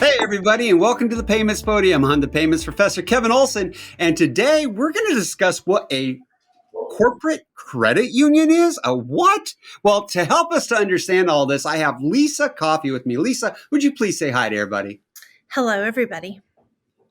Hey, everybody, and welcome to the Payments Podium. I'm the Payments Professor, Kevin Olsen, and today we're going to discuss what a corporate credit union is. A what? Well, to help us to understand all this, I have Lisa Coffey with me. Lisa, would you please say hi to everybody? Hello, everybody.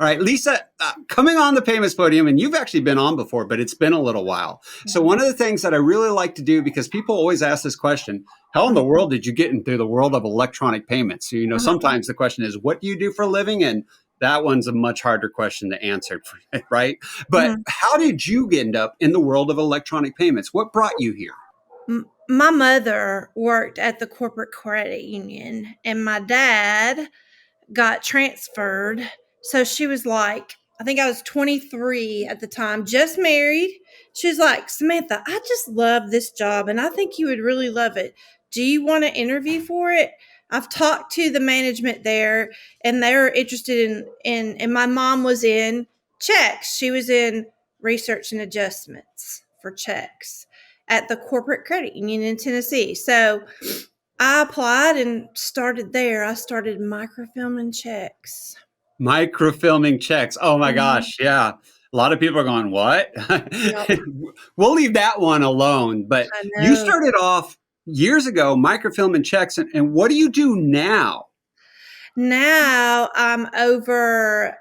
All right, Lisa, coming on the Payments Podium, and you've actually been on before, but it's been a little while. So one of the things that I really like to do, because people always ask this question, how in the world did you get into the world of electronic payments? So, sometimes the question is, what do you do for a living? And that one's a much harder question to answer, right? But how did you end up in the world of electronic payments? What brought you here? My mother worked at the corporate credit union, and my dad got transferred. So she was like, I think I was 23 at the time, just married. She was like, Samantha, I just love this job, and I think you would really love it. Do you want to interview for it? I've talked to the management there, and they're interested in and my mom was in checks. She was in research and adjustments for checks at the corporate credit union in Tennessee. So I applied and started there. I started microfilming checks. Microfilming checks. Oh my gosh. Yeah. A lot of people are going, what? Yep. We'll leave that one alone. But you started off years ago microfilming checks. And what do you do now? Now I'm over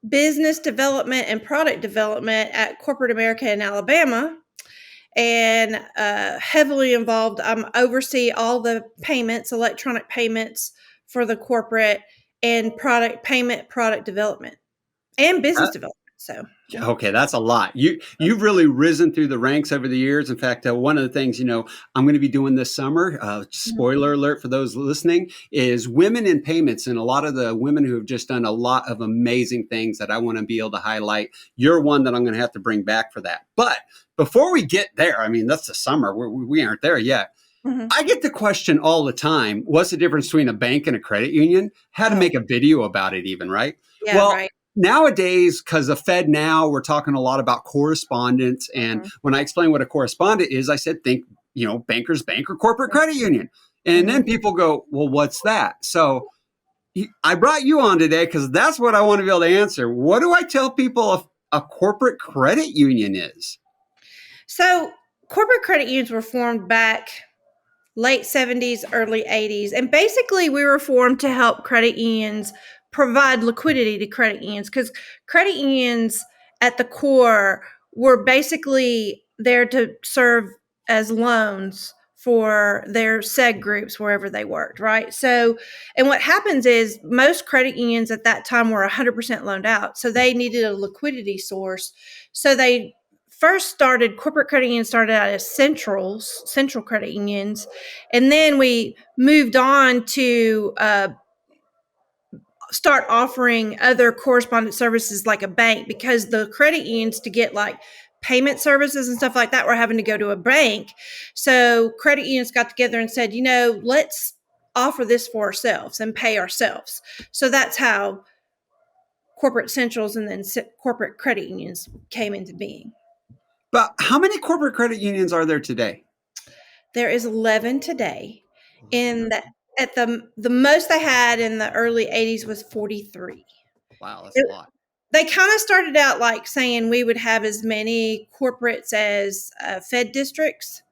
business development and product development at Corporate America in Alabama, and heavily involved. Oversee all the payments, electronic payments for the corporate and product development and business development. So okay, that's a lot. You've really risen through the ranks over the years. In fact, one of the things I'm going to be doing this summer, spoiler alert for those listening, is women in payments, and a lot of the women who have just done a lot of amazing things that I want to be able to highlight. You're one that I'm going to have to bring back for that. But before we get there, I mean, that's the summer. We aren't there yet. I get the question all the time, what's the difference between a bank and a credit union? How to make a video about it even, right? Yeah, well, right. Nowadays, because of Fed Now, we're talking a lot about correspondence. And when I explain what a correspondent is, I said, think, banker's bank or corporate credit union. And then people go, well, what's that? So I brought you on today because that's what I want to be able to answer. What do I tell people a corporate credit union is? So corporate credit unions were formed back late 70s, early 80s. And basically we were formed to help credit unions provide liquidity to credit unions, because credit unions at the core were basically there to serve as loans for their seg groups wherever they worked, right? So, and what happens is most credit unions at that time were 100% loaned out. So they needed a liquidity source. So they first started, corporate credit unions started out as central credit unions. And then we moved on to start offering other correspondent services like a bank, because the credit unions, to get like payment services and stuff like that, were having to go to a bank. So credit unions got together and said, let's offer this for ourselves and pay ourselves. So that's how corporate centrals and then corporate credit unions came into being. But how many corporate credit unions are there today? There is 11 today. At the most they had in the early 80s was 43. Wow, that's a lot. They kind of started out like saying we would have as many corporates as Fed districts,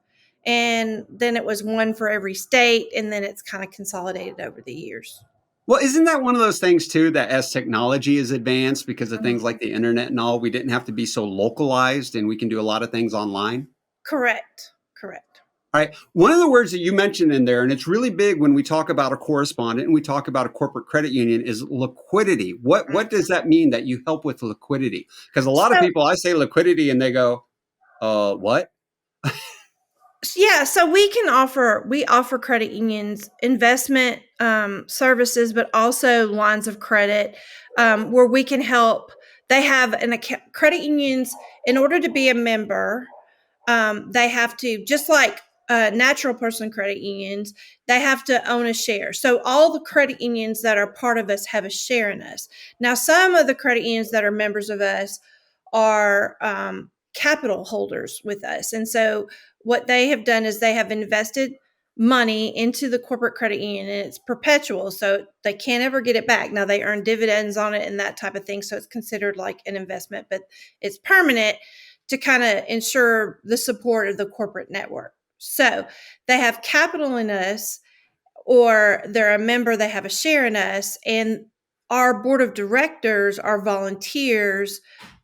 and then it was one for every state, and then it's kind of consolidated over the years. Well, isn't that one of those things, too, that as technology is advanced, because of things like the internet and all, we didn't have to be so localized and we can do a lot of things online? Correct. All right. One of the words that you mentioned in there, and it's really big when we talk about a correspondent and we talk about a corporate credit union, is liquidity. What does that mean, that you help with liquidity? Because a lot of people, I say liquidity and they go, what? Yeah, so we offer credit unions investment services, but also lines of credit where we can help. They have credit unions, in order to be a member, they have to, just like natural person credit unions, they have to own a share. So all the credit unions that are part of us have a share in us. Now, some of the credit unions that are members of us are capital holders with us. And so what they have done is they have invested money into the corporate credit union, and it's perpetual, so they can't ever get it back. Now they earn dividends on it and that type of thing, so it's considered like an investment, but it's permanent to kind of ensure the support of the corporate network. So they have capital in us, or they're a member, they have a share in us, and our board of directors are volunteers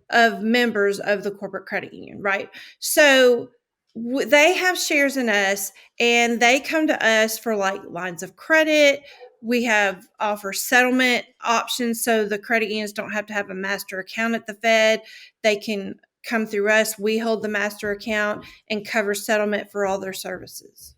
of members of the corporate credit union, right? So they have shares in us, and they come to us for like lines of credit. We have offer settlement options, so the credit unions don't have to have a master account at the Fed. They can come through us. We hold the master account and cover settlement for all their services.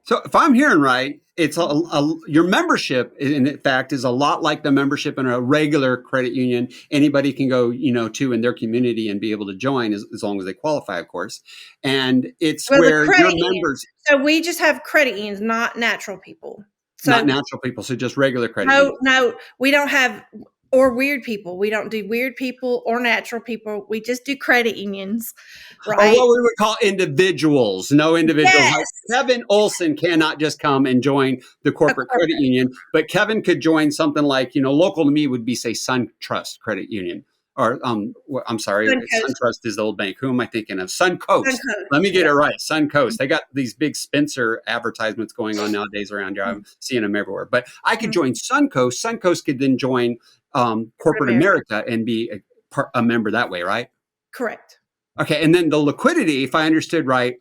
So if I'm hearing right, it's your membership, in fact, is a lot like the membership in a regular credit union. Anybody can go, to in their community and be able to join as long as they qualify, of course. And it's Well, the where your credit union. members, So we just have credit unions, not natural people. not So natural people, so just regular credit unions. no, we don't have, or weird people. We don't do weird people or natural people. We just do credit unions, Or right? what we would call individuals. No individuals. Yes. Like Kevin Olsen cannot just come and join the corporate credit union, but Kevin could join something like, local to me would be, say, SunTrust Credit Union. Or, I'm sorry, SunTrust is the old bank. Who am I thinking of? Suncoast. Let me get it right. Suncoast. They got these big Spencer advertisements going on nowadays around here. I'm seeing them everywhere. But I could join Suncoast. Suncoast could then join Corporate America and be a member that way, right? Correct. Okay, and then the liquidity, if I understood right,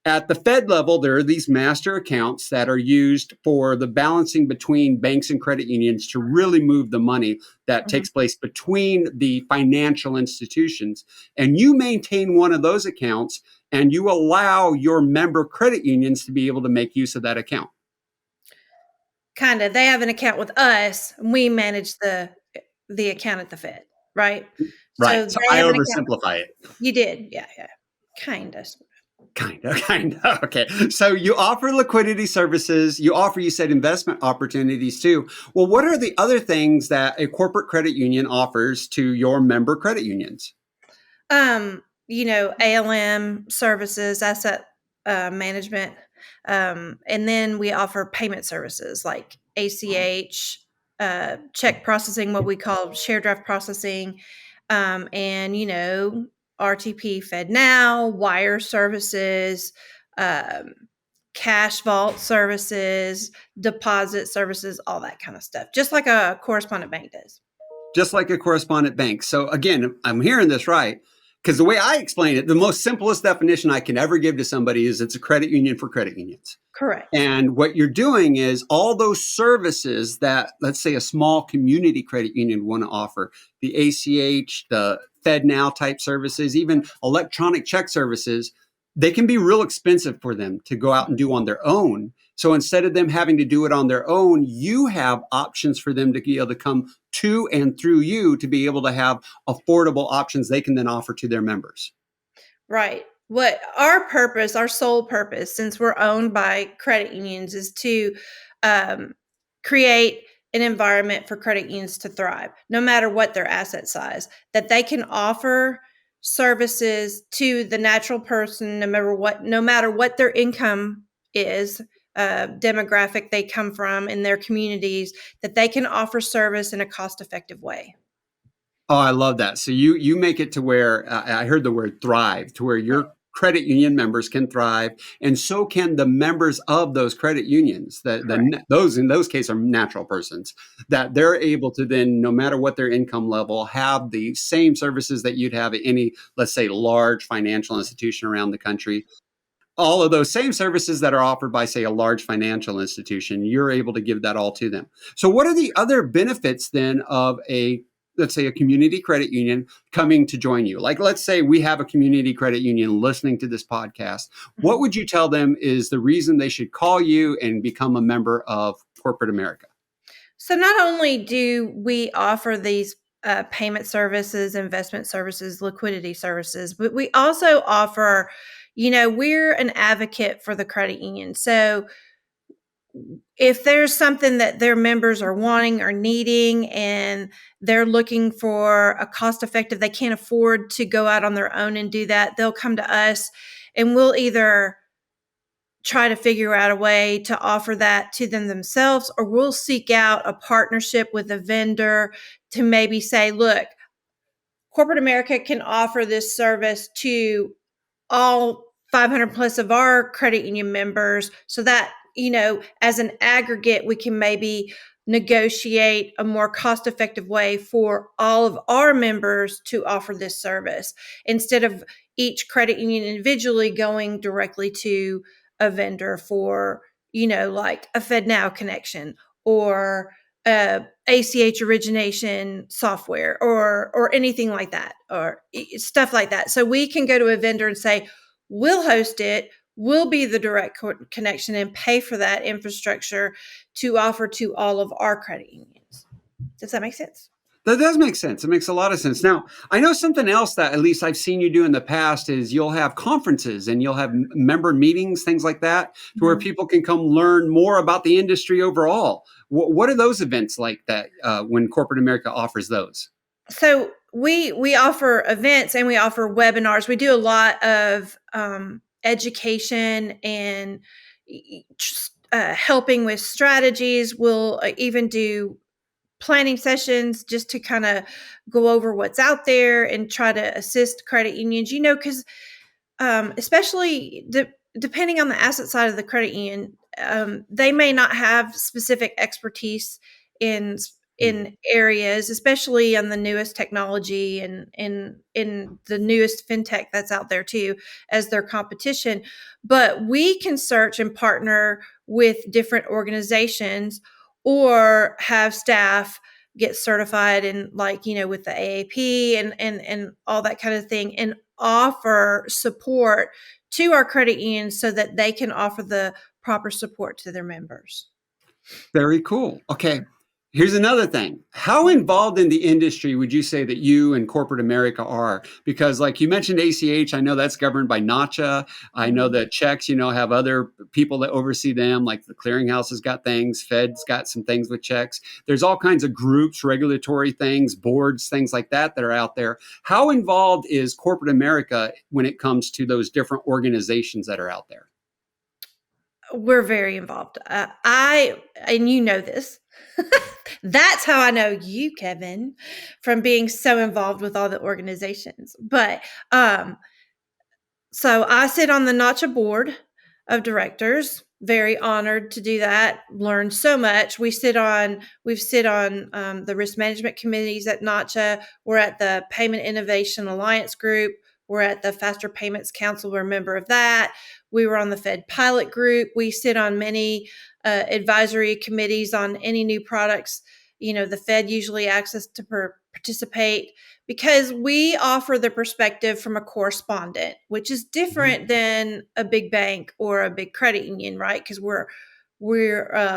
at the Fed level, there are these master accounts that are used for the balancing between banks and credit unions to really move the money that takes place between the financial institutions. And you maintain one of those accounts, and you allow your member credit unions to be able to make use of that account. Kind of. They have an account with us, and we manage the account at the Fed, right? Right. So I oversimplify it. You did. Yeah. Kind of. Kind of. Okay. So you offer liquidity services. You said investment opportunities too. Well, what are the other things that a corporate credit union offers to your member credit unions? ALM services, asset management. And then we offer payment services like ACH, check processing, what we call share draft processing, and RTP, FedNow, wire services, cash vault services, deposit services, all that kind of stuff, just like a correspondent bank does. Just like a correspondent bank. So again, I'm hearing this right, because the way I explain it, the most simplest definition I can ever give to somebody is it's a credit union for credit unions. Correct. And what you're doing is all those services that, let's say, a small community credit union want to offer, the ACH, the FedNow type services, even electronic check services, they can be real expensive for them to go out and do on their own. So instead of them having to do it on their own, you have options for them to be able to come to and through you to be able to have affordable options they can then offer to their members. Right. What our sole purpose, since we're owned by credit unions, is to create an environment for credit unions to thrive, no matter what their asset size, that they can offer services to the natural person, no matter what their income is, demographic they come from in their communities, that they can offer service in a cost-effective way. Oh, I love that. So you make it to where I heard the word thrive, to where your credit union members can thrive, and so can the members of those credit unions. Those in those cases are natural persons, that they're able to then, no matter what their income level, have the same services that you'd have at any, let's say, large financial institution around the country. All of those same services that are offered by, say, a large financial institution, you're able to give that all to them. So what are the other benefits then of let's say, a community credit union coming to join you? Like, let's say we have a community credit union listening to this podcast. What would you tell them is the reason they should call you and become a member of corporate America? So not only do we offer these payment services, investment services, liquidity services, but we also offer, we're an advocate for the credit union. So if there's something that their members are wanting or needing, and they're looking for a cost-effective, they can't afford to go out on their own and do that, they'll come to us, and we'll either try to figure out a way to offer that to them themselves, or we'll seek out a partnership with a vendor to maybe say, look, corporate America can offer this service to all 500 plus of our credit union members, so that, as an aggregate, we can maybe negotiate a more cost effective way for all of our members to offer this service, instead of each credit union individually going directly to a vendor for, like a FedNow connection, or ACH origination software, or anything like that, or stuff like that. So we can go to a vendor and say, we'll host it, we'll be the direct connection and pay for that infrastructure to offer to all of our credit unions. Does that make sense? That does make sense. It makes a lot of sense. Now, I know something else that at least I've seen you do in the past is you'll have conferences and you'll have member meetings, things like that, to where people can come learn more about the industry overall. What are those events like that when Corporate America offers those? So we offer events and we offer webinars. We do a lot of education and helping with strategies. We'll even do planning sessions just to kind of go over what's out there and try to assist credit unions, because especially depending on the asset side of the credit union, they may not have specific expertise in areas, especially on the newest technology and in the newest fintech that's out there too, as their competition. But we can search and partner with different organizations, or have staff get certified in, like, with the AAP and all that kind of thing, and offer support to our credit unions so that they can offer the proper support to their members. Very cool. Okay. Here's another thing. How involved in the industry would you say that you and Corporate America are? Because like you mentioned ACH, I know that's governed by NACHA. I know that checks, have other people that oversee them, like the clearinghouse has got things, Fed's got some things with checks. There's all kinds of groups, regulatory things, boards, things like that are out there. How involved is Corporate America when it comes to those different organizations that are out there? We're very involved. And you know this. That's how I know you, Kevin, from being so involved with all the organizations. But so I sit on the NACHA board of directors. Very honored to do that. Learned so much. We've sit on the risk management committees at NACHA. We're at the Payment Innovation Alliance group. We're at the Faster Payments Council. We're a member of that. We were on the Fed Pilot Group. We sit on many advisory committees on any new products. The Fed usually asks us to participate because we offer the perspective from a correspondent, which is different than a big bank or a big credit union, right? Because we're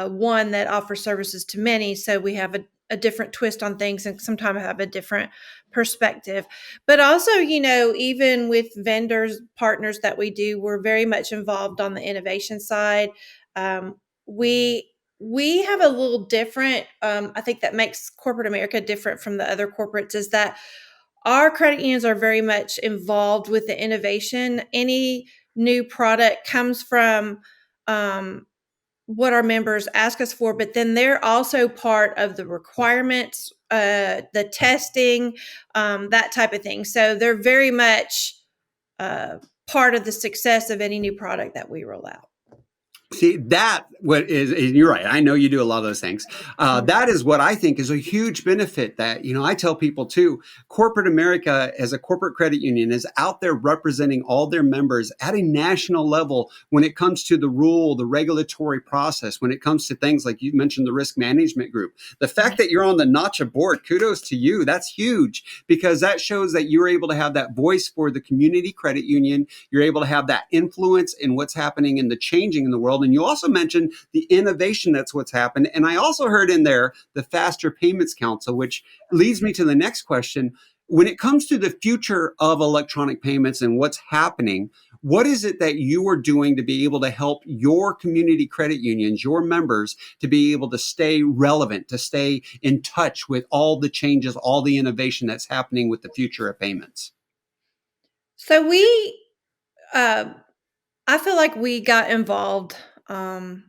one that offers services to many, so we have a different twist on things and sometimes have a different perspective. But also, even with vendors, partners that we do, we're very much involved on the innovation side. We have a little different, I think that makes Corporate America different from the other corporates, is that our credit unions are very much involved with the innovation. Any new product comes from what our members ask us for, but then they're also part of the requirements, the testing, that type of thing. So they're very much part of the success of any new product that we roll out. See, you're right. I know you do a lot of those things. That is what I think is a huge benefit that, I tell people too, Corporate America as a corporate credit union is out there representing all their members at a national level when it comes to the regulatory process, when it comes to things like you mentioned, the risk management group. The fact that you're on the NACHA board, kudos to you. That's huge because that shows that you're able to have that voice for the community credit union. You're able to have that influence in what's happening and the changing in the world. And you also mentioned the innovation that's what's happened. And I also heard in there the Faster Payments Council, which leads me to the next question. When it comes to the future of electronic payments and what's happening, what is it that you are doing to be able to help your community credit unions, your members, to be able to stay relevant, to stay in touch with all the changes, all the innovation that's happening with the future of payments? So we I feel like we got involved when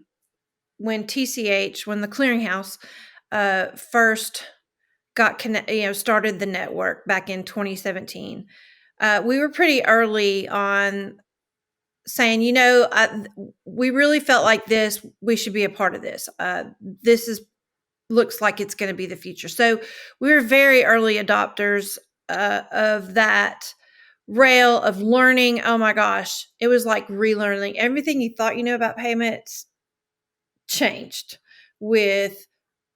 when the clearinghouse first started the network back in 2017. We were pretty early on saying, we really felt like we should be a part of this. Looks like it's going to be the future. So we were very early adopters of that rail of learning. Oh my gosh, it was like relearning everything you thought about payments changed with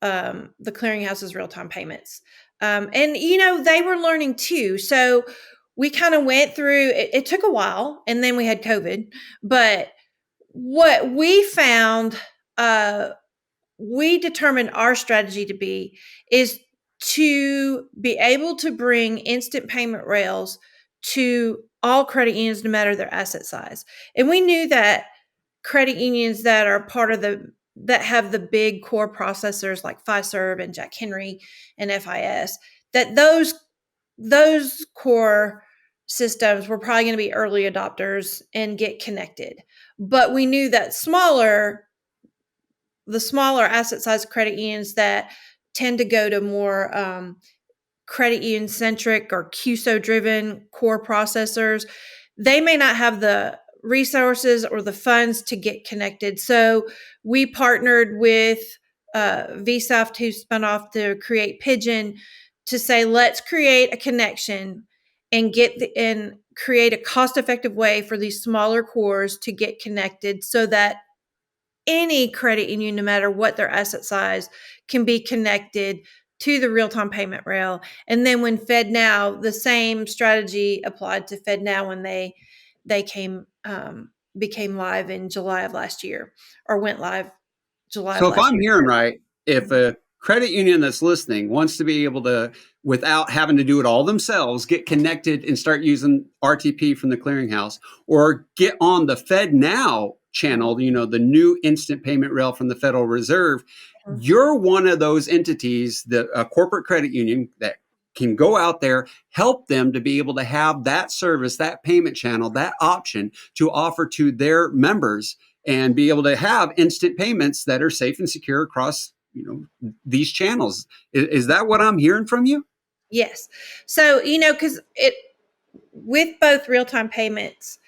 the clearinghouse's real-time payments. And they were learning too. So we kind of went through it took a while, and then we had COVID. But what we found, we determined our strategy to be is to be able to bring instant payment rails to all credit unions, no matter their asset size. And we knew that credit unions that are that have the big core processors like Fiserv and Jack Henry and FIS, that those core systems were probably going to be early adopters and get connected. But we knew that the smaller asset size credit unions that tend to go to more credit union centric or QSO driven core processors, they may not have the resources or the funds to get connected. So we partnered with VSoft, who spun off to create Pigeon, to say, let's create a connection and create a cost effective way for these smaller cores to get connected, so that any credit union, no matter what their asset size, can be connected to the real-time payment rail. And then when FedNow, the same strategy applied to FedNow when they became live in July of last year, or went live July So of if last I'm year. hearing right, if a credit union that's listening wants to be able to, without having to do it all themselves, get connected and start using RTP from the clearinghouse, or get on the FedNow channel, the new instant payment rail from the Federal Reserve, you're one of those entities, a corporate credit union, that can go out there, help them to be able to have that service, that payment channel, that option to offer to their members, and be able to have instant payments that are safe and secure across these channels. Is that what I'm hearing from you? Yes. So because it with both real-time payments,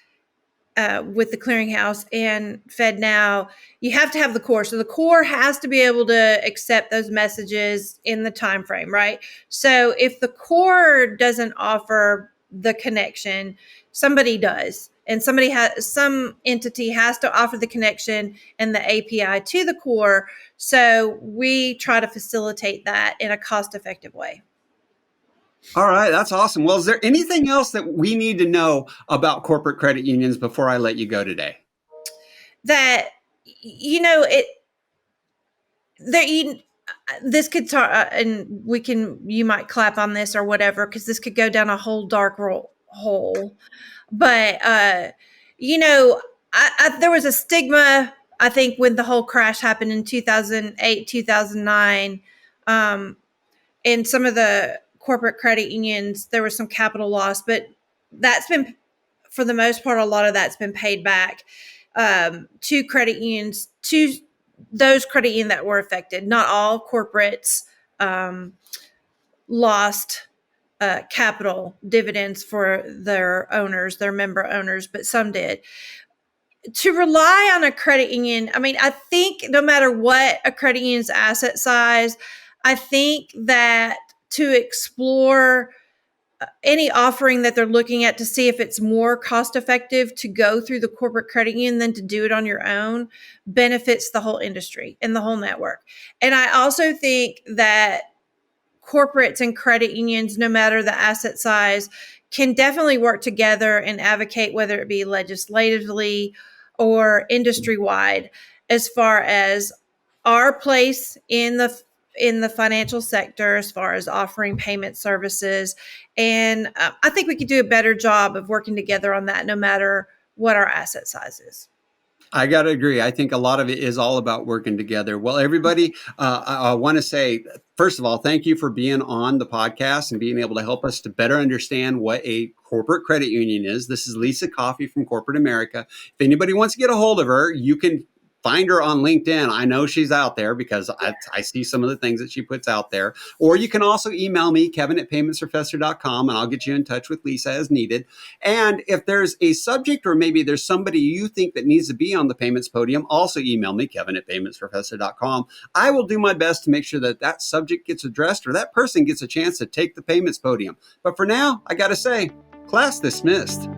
with the clearinghouse and FedNow, you have to have the core. So the core has to be able to accept those messages in the time frame, right? So if the core doesn't offer the connection, somebody does. And some entity has to offer the connection and the API to the core. So we try to facilitate that in a cost-effective way. All right, that's awesome. Well, is there anything else that we need to know about corporate credit unions before I let you go today? That it there this could start, and you might clap on this or whatever, because this could go down a whole dark hole. But there was a stigma, I think, when the whole crash happened in 2008, 2009. In some of the corporate credit unions, there was some capital loss, but that's been, for the most part, a lot of that's been paid back to credit unions, to those credit unions that were affected. Not all corporates lost capital dividends for their owners, their member owners, but some did. To rely on a credit union, I mean, I think no matter what a credit union's asset size, I think that to explore any offering that they're looking at, to see if it's more cost effective to go through the corporate credit union than to do it on your own, benefits the whole industry and the whole network. And I also think that corporates and credit unions, no matter the asset size, can definitely work together and advocate, whether it be legislatively or industry wide, as far as our place in the financial sector, as far as offering payment services. And I think we could do a better job of working together on that, no matter what our asset size is. I got to agree. I think a lot of it is all about working together. Well, everybody, I want to say, first of all, thank you for being on the podcast and being able to help us to better understand what a corporate credit union is. This is Lisa Coffey from Corporate America. If anybody wants to get a hold of her, you can find her on LinkedIn. I know she's out there because I see some of the things that she puts out there. Or you can also email me, kevin@paymentsprofessor.com, and I'll get you in touch with Lisa as needed. And if there's a subject or maybe there's somebody you think that needs to be on the Payments Podium, also email me, kevin@paymentsprofessor.com. I will do my best to make sure that that subject gets addressed or that person gets a chance to take the Payments Podium. But for now, I got to say, class dismissed.